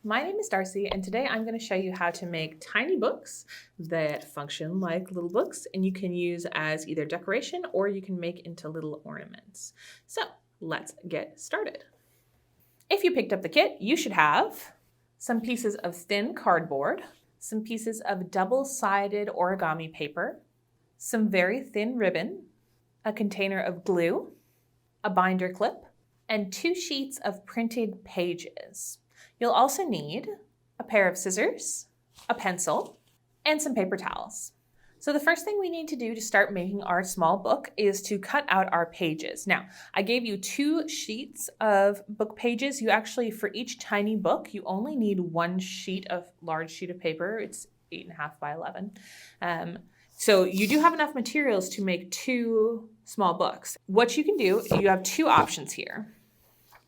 My name is Darcy, and today I'm going to show you how to make tiny books that function like little books, and you can use as either decoration or you can make into little ornaments. So let's get started. If you picked up the kit, you should have some pieces of thin cardboard, some pieces of double-sided origami paper, some very thin ribbon, a container of glue, a binder clip, and 2 sheets of printed pages. You'll also need a pair of scissors, a pencil, and some paper towels. So the first thing we need to do to start making our small book is to cut out our pages. Now, I gave you 2 sheets of book pages. You actually, for each tiny book, you only need 1 large sheet of paper. It's 8.5 by 11. So you do have enough materials to make 2 small books. What you can do, you have 2 options here.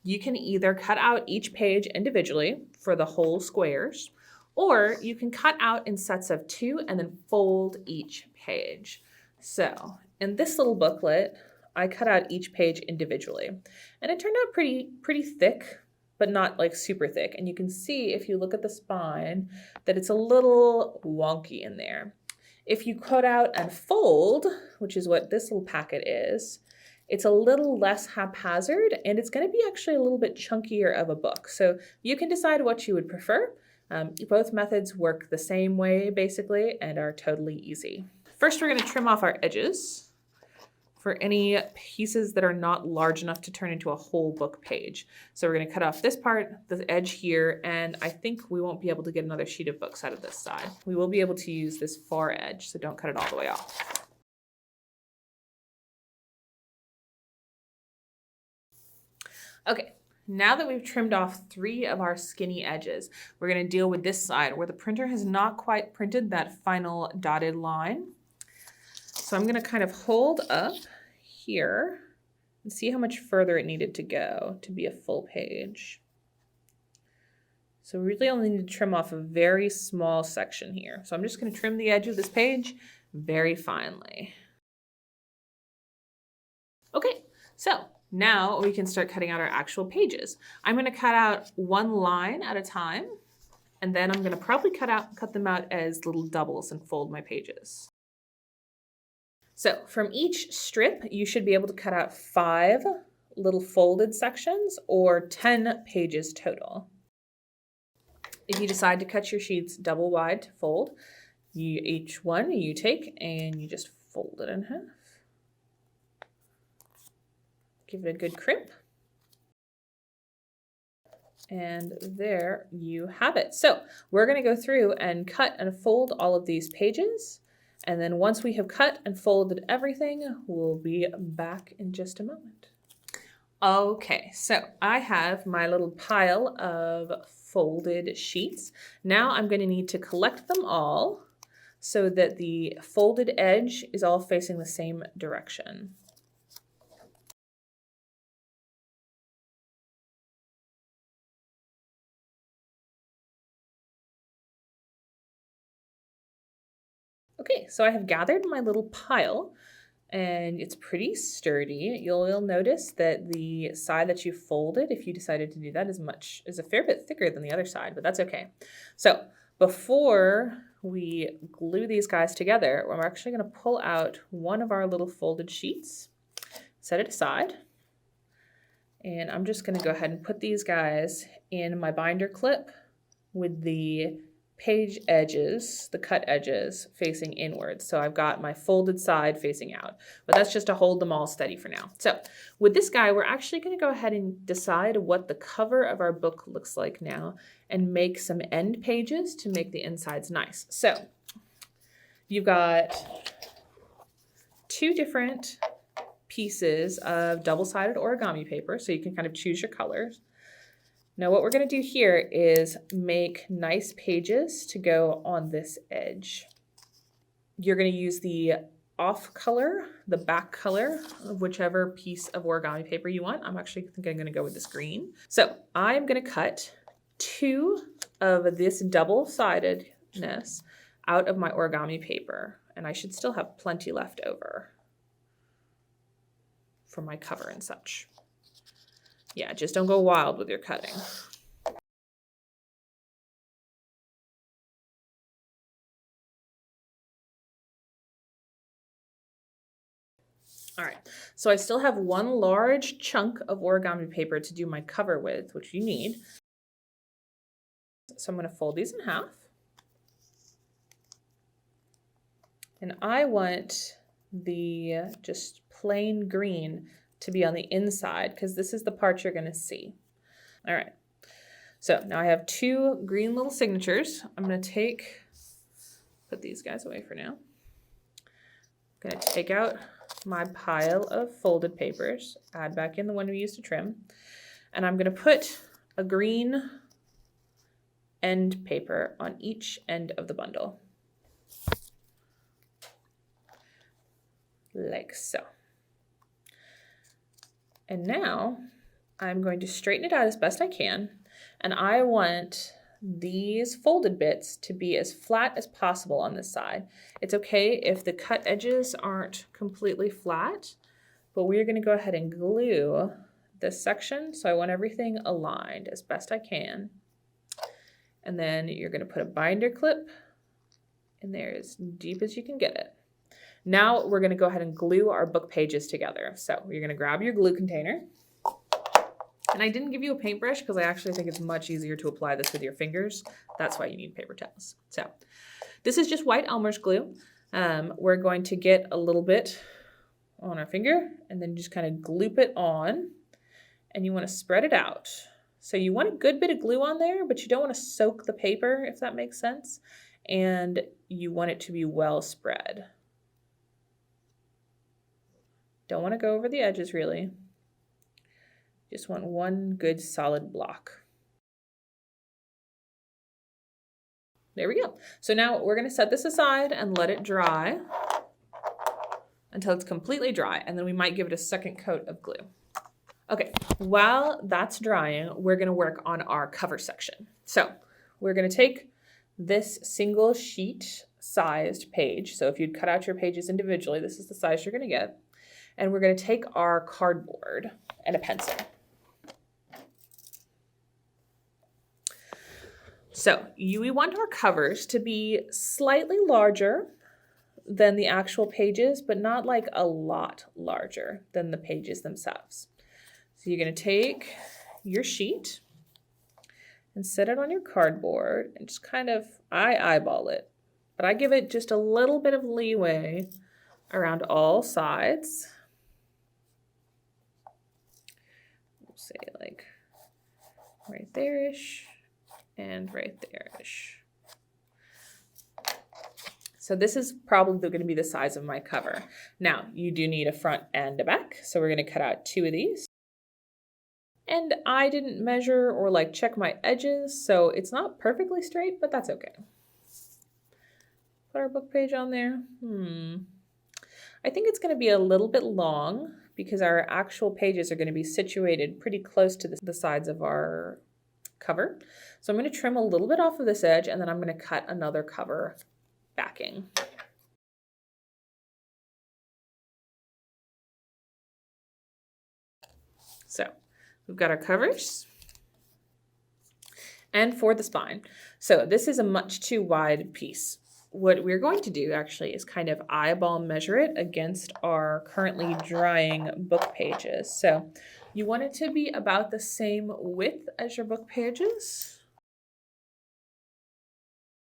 You can either cut out each page individually for the whole squares, or you can cut out in sets of 2 and then fold each page. So in this little booklet, I cut out each page individually, and it turned out pretty thick, but not like super thick. And you can see if you look at the spine that it's a little wonky in there. If you cut out and fold, which is what this little packet is, it's a little less haphazard, and it's going to be actually a little bit chunkier of a book. So you can decide what you would prefer. Both methods work the same way, basically, and are totally easy. First, we're going to trim off our edges for any pieces that are not large enough to turn into a whole book page. So we're going to cut off this part, the edge here, and I think we won't be able to get another sheet of books out of this side. We will be able to use this far edge, so don't cut it all the way off. Okay, now that we've trimmed off 3 of our skinny edges, we're going to deal with this side where the printer has not quite printed that final dotted line. So I'm going to kind of hold up here and see how much further it needed to go to be a full page. So we really only need to trim off a very small section here. So I'm just going to trim the edge of this page very finely. Okay, so now we can start cutting out our actual pages. I'm going to cut out 1 line at a time, and then I'm going to probably cut them out as little doubles and fold my pages. So from each strip, you should be able to cut out 5 little folded sections or 10 pages total. If you decide to cut your sheets double wide to fold, each one you take and you just fold it in half. Give it a good crimp. And there you have it. So we're going to go through and cut and fold all of these pages. And then once we have cut and folded everything, we'll be back in just a moment. Okay, so I have my little pile of folded sheets. Now I'm going to need to collect them all so that the folded edge is all facing the same direction. Okay, so I have gathered my little pile, and it's pretty sturdy. You'll notice that the side that you folded, if you decided to do that, is a fair bit thicker than the other side, but that's okay. So before we glue these guys together, we're actually going to pull out one of our little folded sheets, set it aside, and I'm just going to go ahead and put these guys in my binder clip with the page edges, the cut edges facing inwards. So I've got my folded side facing out, but that's just to hold them all steady for now. So with this guy, we're actually going to go ahead and decide what the cover of our book looks like now and make some end pages to make the insides nice. So you've got 2 different pieces of double-sided origami paper, so you can kind of choose your colors. Now what we're going to do here is make nice pages to go on this edge. You're going to use the off color, the back color of whichever piece of origami paper you want. I'm going to go with this green. So I'm going to cut 2 of this double-sidedness out of my origami paper, and I should still have plenty left over for my cover and such. Yeah, just don't go wild with your cutting. All right, so I still have one large chunk of origami paper to do my cover with, which you need. So I'm going to fold these in half. And I want the just plain green to be on the inside because this is the part you're going to see. All right, so now I have two green little signatures. I'm going to put these guys away for now. I'm going to take out my pile of folded papers, add back in the one we used to trim, and I'm going to put a green end paper on each end of the bundle. Like so. And now I'm going to straighten it out as best I can, and I want these folded bits to be as flat as possible on this side. It's okay if the cut edges aren't completely flat, but we're going to go ahead and glue this section, so I want everything aligned as best I can. And then you're going to put a binder clip in there as deep as you can get it. Now we're going to go ahead and glue our book pages together. So you're going to grab your glue container. And I didn't give you a paintbrush because I actually think it's much easier to apply this with your fingers. That's why you need paper towels. So this is just white Elmer's glue. We're going to get a little bit on our finger and then just kind of gloop it on. And you want to spread it out. So you want a good bit of glue on there, but you don't want to soak the paper, if that makes sense. And you want it to be well spread. Don't want to go over the edges really. Just want one good solid block. There we go. So now we're going to set this aside and let it dry until it's completely dry, and then we might give it a second coat of glue. Okay, while that's drying, we're going to work on our cover section. So we're going to take this single sheet sized page. So if you'd cut out your pages individually, this is the size you're going to get. And we're going to take our cardboard and a pencil. So we want our covers to be slightly larger than the actual pages, but not like a lot larger than the pages themselves. So you're going to take your sheet and set it on your cardboard and just kind of, I eyeball it, but I give it just a little bit of leeway around all sides. We'll say like right there-ish. And right there-ish. So this is probably going to be the size of my cover. Now, you do need a front and a back, so we're going to cut out two of these. And I didn't measure or like check my edges, so it's not perfectly straight, but that's okay. Put our book page on there. I think it's going to be a little bit long because our actual pages are going to be situated pretty close to the sides of our cover. So I'm going to trim a little bit off of this edge, and then I'm going to cut another cover backing. So we've got our covers. And for the spine. So this is a much too wide piece. What we're going to do actually is kind of eyeball measure it against our currently drying book pages. So you want it to be about the same width as your book pages.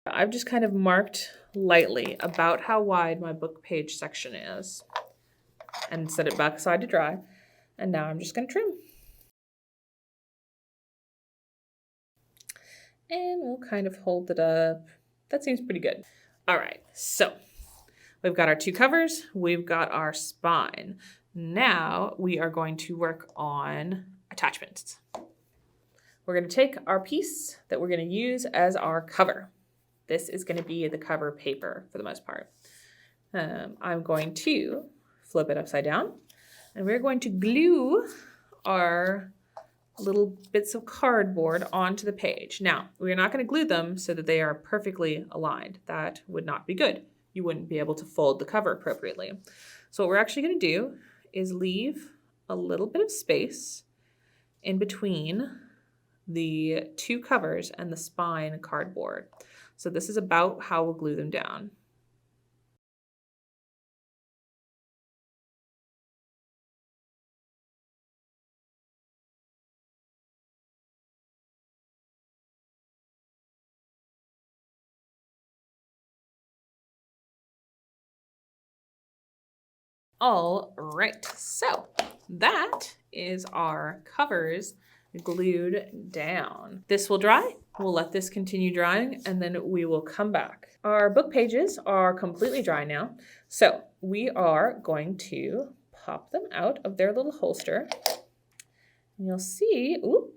I've just kind of marked lightly about how wide my book page section is and set it back aside to dry. And now I'm just going to trim. And we'll kind of hold it up. That seems pretty good. All right, so we've got our two covers, we've got our spine. Now we are going to work on attachments. We're going to take our piece that we're going to use as our cover. This is going to be the cover paper for the most part. I'm going to flip it upside down, and we're going to glue our little bits of cardboard onto the page. Now, we're not going to glue them so that they are perfectly aligned. That would not be good. You wouldn't be able to fold the cover appropriately. So what we're actually going to do is leave a little bit of space in between the two covers and the spine cardboard. So this is about how we'll glue them down. All right, so that is our covers glued down. This will dry. We'll let this continue drying and then we will come back. Our book pages are completely dry now. So we are going to pop them out of their little holster. And you'll see, ooh,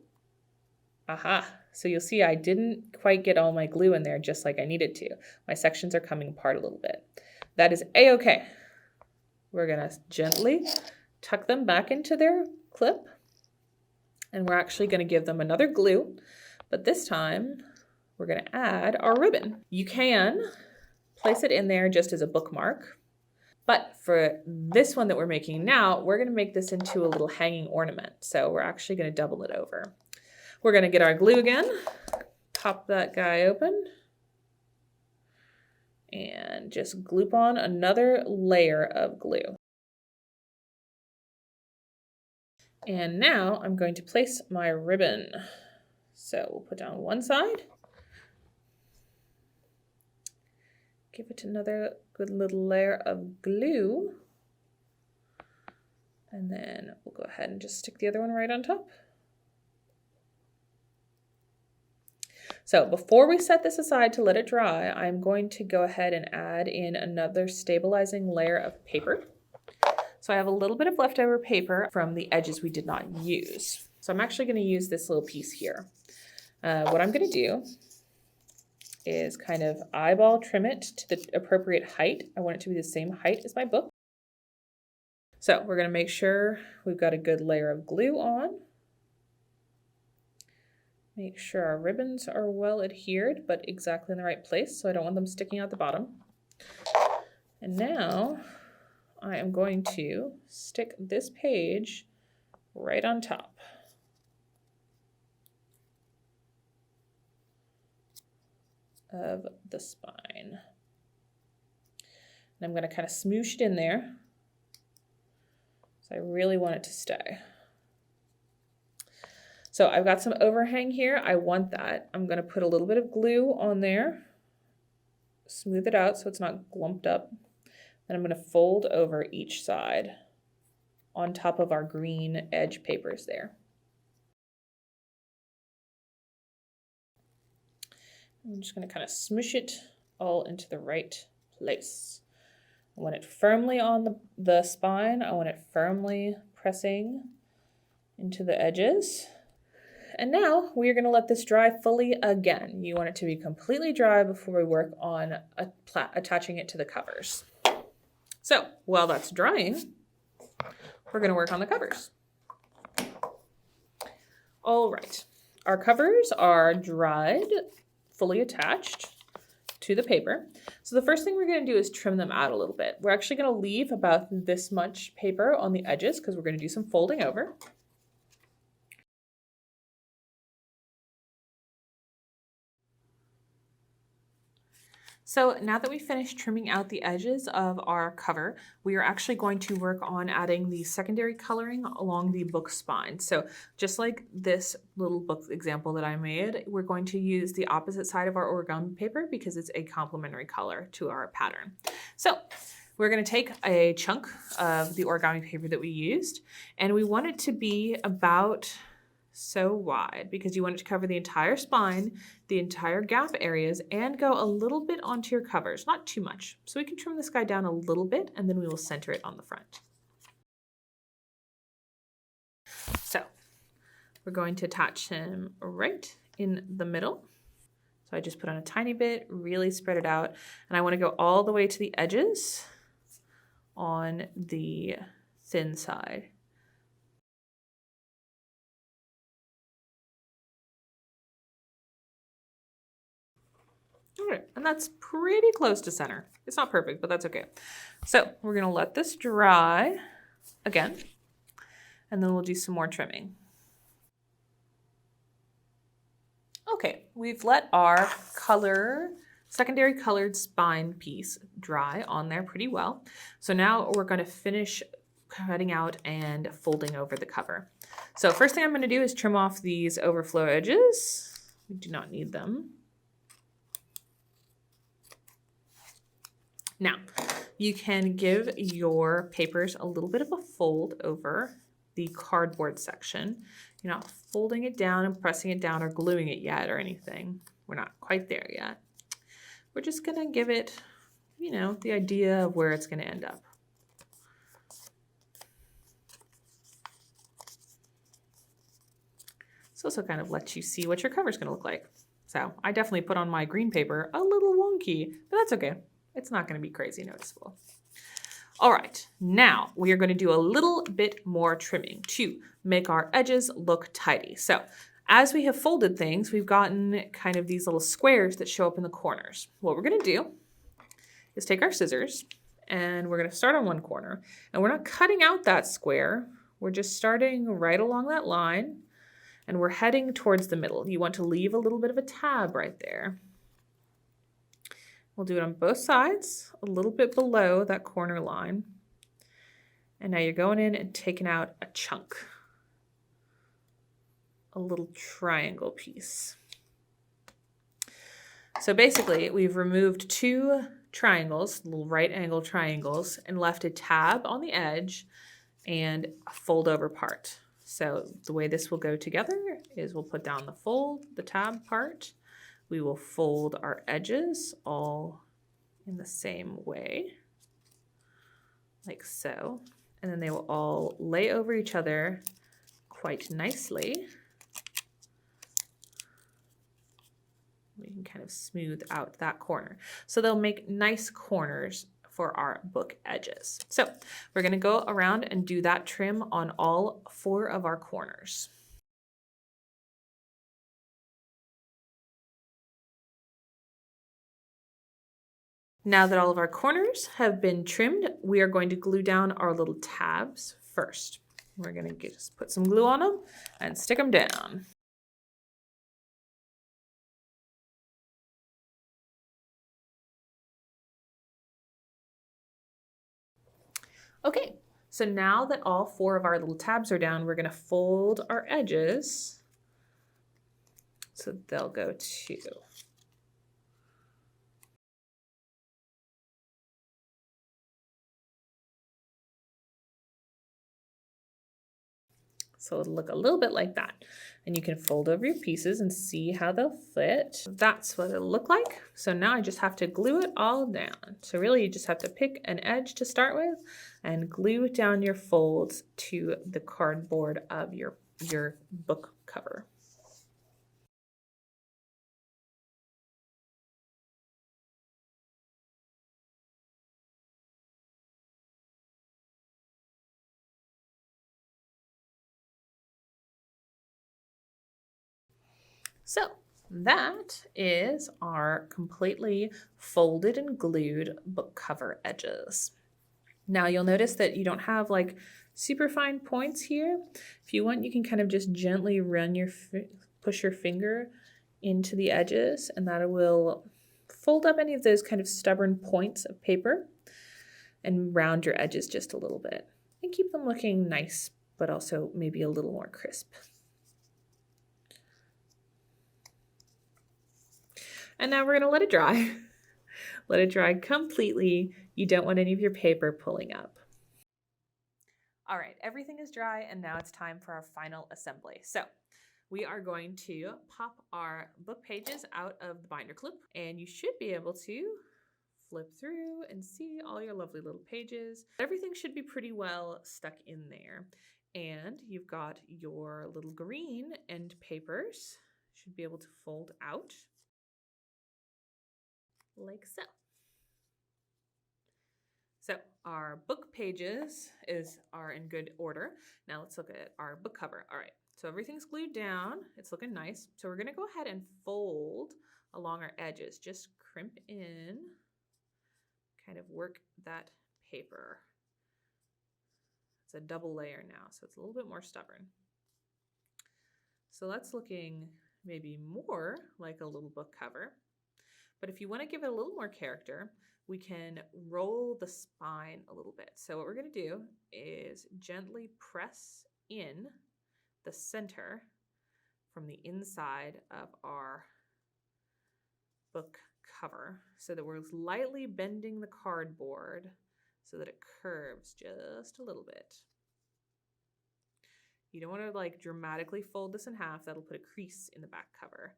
aha. So you'll see I didn't quite get all my glue in there just like I needed to. My sections are coming apart a little bit. That is a-okay. We're gonna gently tuck them back into their clip and we're actually gonna give them another glue, but this time we're gonna add our ribbon. You can place it in there just as a bookmark, but for this one that we're making now, we're gonna make this into a little hanging ornament. So we're actually gonna double it over. We're gonna get our glue again, pop that guy open, and just gloop on another layer of glue. And now I'm going to place my ribbon. So we'll put down one side, give it another good little layer of glue, and then we'll go ahead and just stick the other one right on top. So before we set this aside to let it dry, I'm going to go ahead and add in another stabilizing layer of paper. So I have a little bit of leftover paper from the edges we did not use. So I'm actually going to use this little piece here. What I'm going to do is kind of eyeball trim it to the appropriate height. I want it to be the same height as my book. So we're going to make sure we've got a good layer of glue on. Make sure our ribbons are well adhered, but exactly in the right place, so I don't want them sticking out the bottom. And now I am going to stick this page right on top. Of the spine. And I'm going to kind of smoosh it in there. So I really want it to stay. So I've got some overhang here. I want that. I'm going to put a little bit of glue on there, smooth it out so it's not glumped up. Then I'm going to fold over each side on top of our green edge papers there. I'm just going to kind of smoosh it all into the right place. I want it firmly on the spine. I want it firmly pressing into the edges. And now we're going to let this dry fully again. You want it to be completely dry before we work on attaching it to the covers. So while that's drying, we're going to work on the covers. All right, our covers are dried, fully attached to the paper. So the first thing we're going to do is trim them out a little bit. We're actually going to leave about this much paper on the edges because we're going to do some folding over. So now that we've finished trimming out the edges of our cover, we are actually going to work on adding the secondary coloring along the book spine. So just like this little book example that I made, we're going to use the opposite side of our origami paper because it's a complementary color to our pattern. So we're going to take a chunk of the origami paper that we used, and we want it to be about so wide because you want it to cover the entire spine, the entire gap areas, and go a little bit onto your covers, not too much. So we can trim this guy down a little bit and then we will center it on the front. So we're going to attach him right in the middle. So I just put on a tiny bit, really spread it out, and I want to go all the way to the edges on the thin side. All right, and that's pretty close to center. It's not perfect, but that's okay. So we're gonna let this dry again, and then we'll do some more trimming. Okay, we've let our secondary colored spine piece dry on there pretty well. So now we're gonna finish cutting out and folding over the cover. So first thing I'm gonna do is trim off these overflow edges. We do not need them. Now, you can give your papers a little bit of a fold over the cardboard section. You're not folding it down and pressing it down or gluing it yet or anything. We're not quite there yet. We're just gonna give it, you know, the idea of where it's gonna end up. This also kind of lets you see what your cover's gonna look like. So I definitely put on my green paper a little wonky, but that's okay. It's not gonna be crazy noticeable. All right, now we are going to do a little bit more trimming to make our edges look tidy. So as we have folded things, we've gotten kind of these little squares that show up in the corners. What we're going to do is take our scissors and we're going to start on one corner, and we're not cutting out that square. We're just starting right along that line and we're heading towards the middle. You want to leave a little bit of a tab right there. We'll do it on both sides, a little bit below that corner line. And now you're going in and taking out a chunk, a little triangle piece. So basically, we've removed two triangles, little right angle triangles, and left a tab on the edge and a fold over part. So the way this will go together is we'll put down the tab part. We will fold our edges all in the same way, like so. And then they will all lay over each other quite nicely. We can kind of smooth out that corner. So they'll make nice corners for our book edges. So we're gonna go around and do that trim on all 4 of our corners. Now that all of our corners have been trimmed, we are going to glue down our little tabs first. We're going to just put some glue on them and stick them down. Okay, so now that all 4 of our little tabs are down, we're going to fold our edges so they'll go too. So it'll look a little bit like that. And you can fold over your pieces and see how they'll fit. That's what it'll look like. So now I just have to glue it all down. So really you just have to pick an edge to start with and glue down your folds to the cardboard of your book cover. So that is our completely folded and glued book cover edges. Now you'll notice that you don't have like super fine points here. If you want, you can kind of just gently push your finger into the edges, and that will fold up any of those kind of stubborn points of paper and round your edges just a little bit and keep them looking nice, but also maybe a little more crisp. And now we're gonna let it dry. Let it dry completely. You don't want any of your paper pulling up. All right, everything is dry, and now it's time for our final assembly. So we are going to pop our book pages out of the binder clip, and you should be able to flip through and see all your lovely little pages. Everything should be pretty well stuck in there. And you've got your little green end papers, should be able to fold out like so. So our book pages are in good order. Now let's look at our book cover. All right, so everything's glued down. It's looking nice. So we're gonna go ahead and fold along our edges. Just crimp in, kind of work that paper. It's a double layer now, so it's a little bit more stubborn. So that's looking maybe more like a little book cover. But if you want to give it a little more character, we can roll the spine a little bit. So what we're going to do is gently press in the center from the inside of our book cover so that we're lightly bending the cardboard so that it curves just a little bit. You don't want to like dramatically fold this in half. That'll put a crease in the back cover.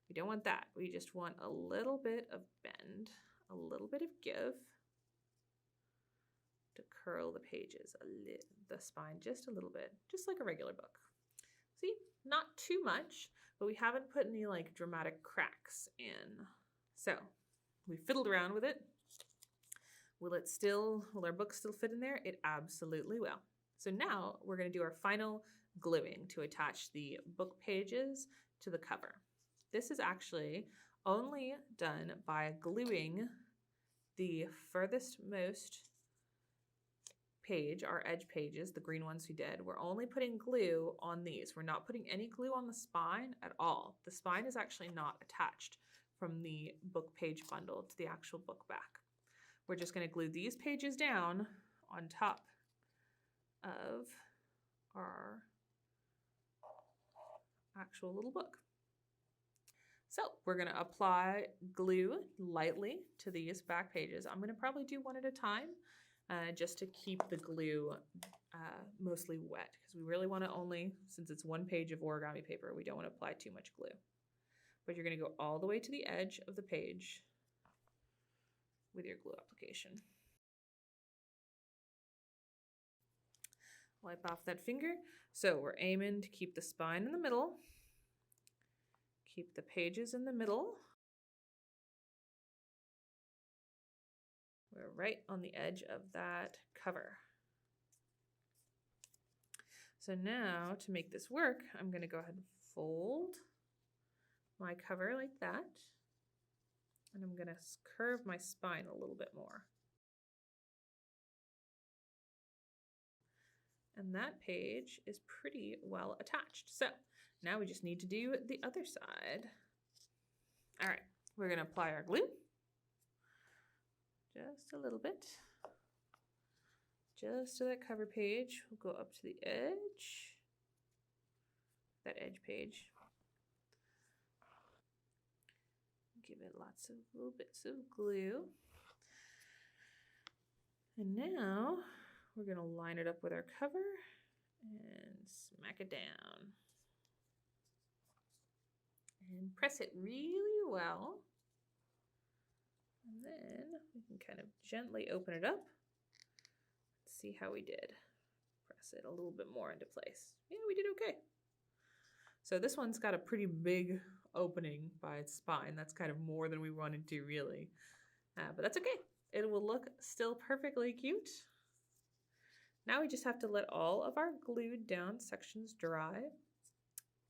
We don't want that. We just want a little bit of bend, a little bit of give to curl the pages, the spine just a little bit, just like a regular book. See, not too much, but we haven't put any like dramatic cracks in. So we fiddled around with it. Will our book still fit in there? It absolutely will. So now we're going to do our final gluing to attach the book pages to the cover. This is actually only done by gluing the furthest most page, our edge pages, the green ones we did. We're only putting glue on these. We're not putting any glue on the spine at all. The spine is actually not attached from the book page bundle to the actual book back. We're just going to glue these pages down on top of our actual little book. So we're going to apply glue lightly to these back pages. I'm going to probably do one at a time just to keep the glue mostly wet, because we really want to only, since it's one page of origami paper, we don't want to apply too much glue. But you're going to go all the way to the edge of the page with your glue application. Wipe off that finger. So we're aiming to keep the spine in the middle, keep the pages in the middle. We're right on the edge of that cover. So now to make this work, I'm going to go ahead and fold my cover like that. And I'm going to curve my spine a little bit more. And that page is pretty well attached. So now we just need to do the other side. All right, we're going to apply our glue. Just a little bit. Just to that cover page. We'll go up to the edge. That edge page. Give it lots of little bits of glue. And now we're going to line it up with our cover and smack it down. And press it really well. And then we can kind of gently open it up. Let's see how we did. Press it a little bit more into place. Yeah, we did okay. So this one's got a pretty big opening by its spine. That's kind of more than we wanted to, really. But that's okay. It will look still perfectly cute. Now we just have to let all of our glued down sections dry.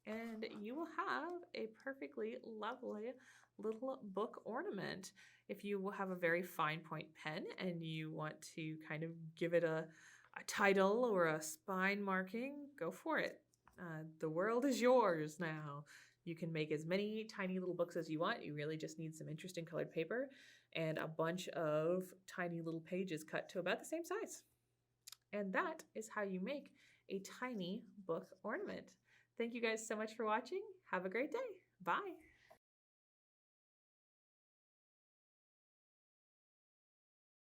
And you will have a perfectly lovely little book ornament. If you will have a very fine point pen and you want to kind of give it a title or a spine marking, go for it. The world is yours now. You can make as many tiny little books as you want. You really just need some interesting colored paper and a bunch of tiny little pages cut to about the same size. And that is how you make a tiny book ornament. Thank you guys so much for watching. Have a great day. Bye.